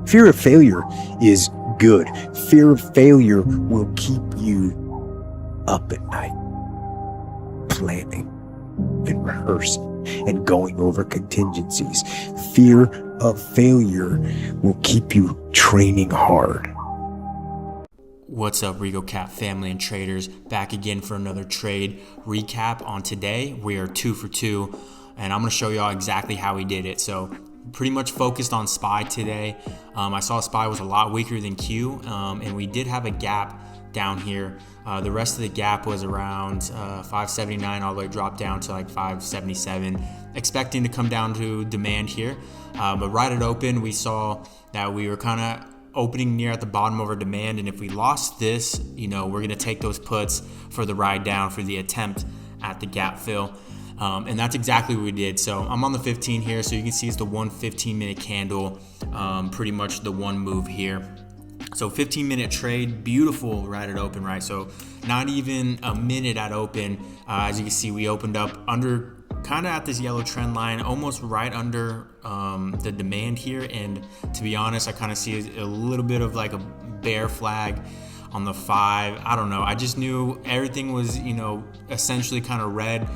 Fear of failure is good. Fear of failure will keep you up at night, planning and rehearsing and going over contingencies. Fear of failure will keep you training hard. What's up, Regal Cap family and traders? Back again for another trade recap. On today, we are 2 for 2, and I'm going to show y'all exactly how we did it. So pretty much focused on SPY today. I saw SPY was a lot weaker than Q, and we did have a gap down here. The rest of the gap was around 579, all the way dropped down to like 577, expecting to come down to demand here. But right at open, we saw that we were kind of opening near at the bottom of our demand, and if we lost this, we're going to take those puts for the ride down for the attempt at the gap fill. And that's exactly what we did. So I'm on the 15 here, so you can see it's the 1 15-minute candle, pretty much the one move here. So 15-minute trade, beautiful right at open, right? So not even a minute at open. As you can see, we opened up under kind of at this yellow trend line, almost right under the demand here. And to be honest, I kind of see a little bit of like a bear flag on the 5. I don't know. I just knew everything was, essentially kind of red,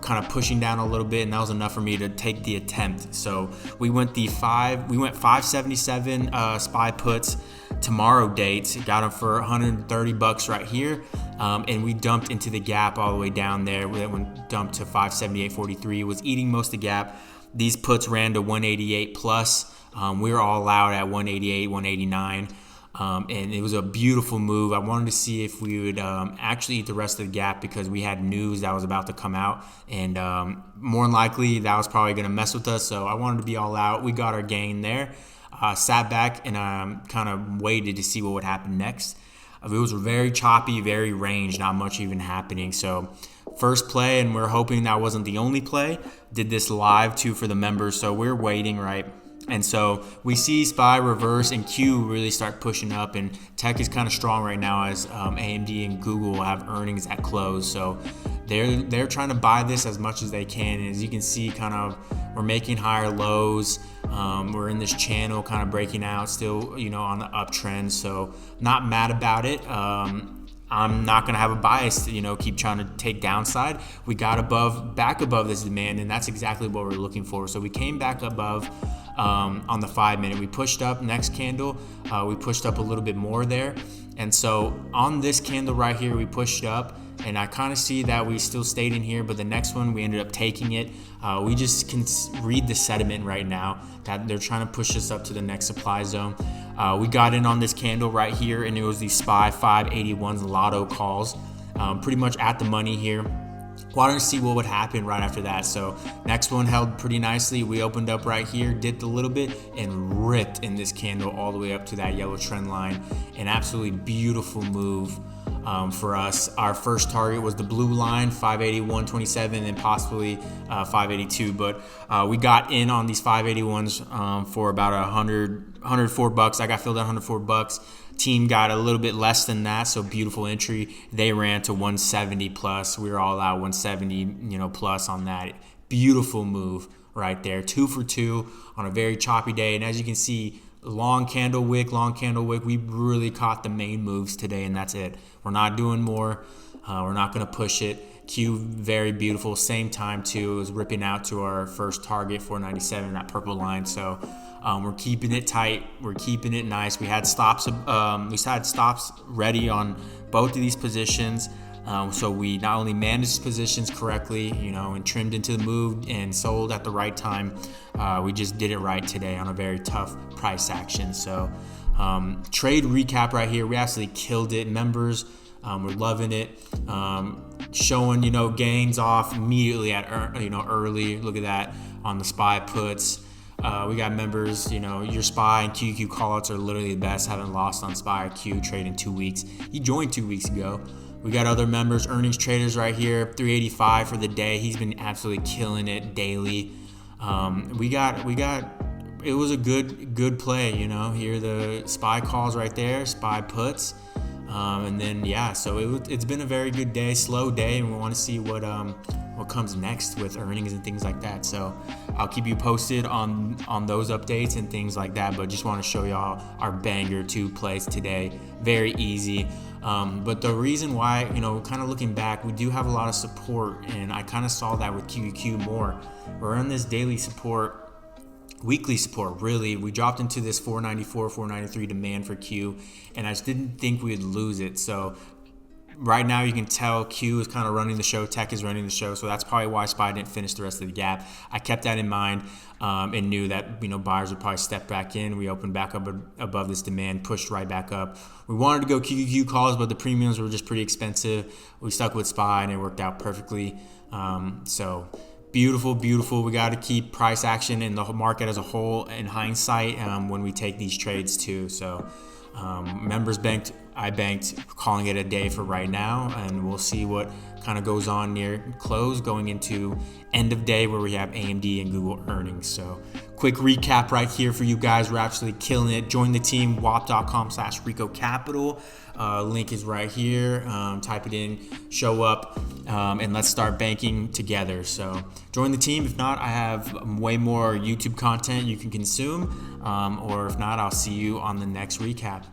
kind of pushing down a little bit, and that was enough for me to take the attempt. So we went 577 SPY puts, tomorrow dates, got them for $130 right here, and we dumped into the gap all the way down there. We dumped to 578.43, was eating most of the gap. These puts ran to 188 plus. We were all out at 188, 189. And it was a beautiful move. I wanted to see if we would actually eat the rest of the gap, because we had news that was about to come out, and more than likely that was probably going to mess with us. So I wanted to be all out. We got our gain there. Sat back and kind of waited to see what would happen next. It was very choppy, very range, not much even happening. So first play, and we're hoping that wasn't the only play. Did this live too for the members, so we're waiting, right? And so we see SPY reverse and Q really start pushing up, and tech is kind of strong right now as AMD and Google have earnings at close. So they're trying to buy this as much as they can. And as you can see, kind of we're making higher lows. We're in this channel kind of breaking out still, on the uptrend. So not mad about it. I'm not going to have a bias to, keep trying to take downside. We got back above this demand, and that's exactly what we're looking for. So we came back above on the 5-minute. We pushed up next candle. We pushed up a little bit more there. And so on this candle right here, we pushed up, and I kind of see that we still stayed in here, but the next one we ended up taking it. We just can read the sentiment right now that they're trying to push us up to the next supply zone. We got in on this candle right here, and it was the SPY 581's lotto calls, pretty much at the money here. Wanted to see what would happen right after that. So next one held pretty nicely. We opened up right here, dipped a little bit, and ripped in this candle all the way up to that yellow trend line. An absolutely beautiful move for us. Our first target was the blue line, 581.27, and possibly 582. But we got in on these 581s for about $104. I got filled at $104. Team got a little bit less than that, so beautiful entry. They ran to 170 plus. We were all out 170, plus on that. Beautiful move right there. 2 for 2 on a very choppy day. And as you can see, long candle wick. We really caught the main moves today, and that's it. We're not doing more. We're not going to push it. Q, very beautiful. Same time too. It was ripping out to our first target, 497, that purple line. So we're keeping it tight. We're keeping it nice. We had stops. Ready on both of these positions. So we not only managed positions correctly, and trimmed into the move and sold at the right time. We just did it right today on a very tough price action. So trade recap right here. We absolutely killed it. Members, we're loving it. Showing, gains off immediately at, early. Look at that on the SPY puts. We got members, your SPY and QQ callouts are literally the best. Haven't lost on SPY or Q trade in 2 weeks. He joined 2 weeks ago. We got other members, earnings traders right here, 385 for the day. He's been absolutely killing it daily. It was a good play, here the SPY calls right there, SPY puts. And then, so it's been a very good day, slow day, and we want to see what what comes next with earnings and things like that. So I'll keep you posted on those updates and things like that, but just want to show y'all our banger 2 plays today. Very easy. But the reason why, kind of looking back, we do have a lot of support, and I kind of saw that with QQQ more. We're on this daily support, weekly support, really. We dropped into this 494, 493 demand for Q, and I just didn't think we'd lose it. So right now you can tell Q is kind of running the show, Tech is running the show, so that's probably why SPY didn't finish the rest of the gap. I kept that in mind and knew that buyers would probably step back in. We opened back up above this demand, pushed right back up. We wanted to go QQQ calls, but the premiums were just pretty expensive. We stuck with SPY and it worked out perfectly. So beautiful. We got to keep price action in the market as a whole in hindsight when we take these trades too. So members banked, I banked, calling it a day for right now, and we'll see what kind of goes on near close going into end of day where we have AMD and Google earnings. So quick recap right here for you guys. We're absolutely killing it. Join the team, wap.com/Rico Capital. Link is right here. Type it in, show up, and let's start banking together. So join the team. If not, I have way more YouTube content you can consume. Or if not, I'll see you on the next recap.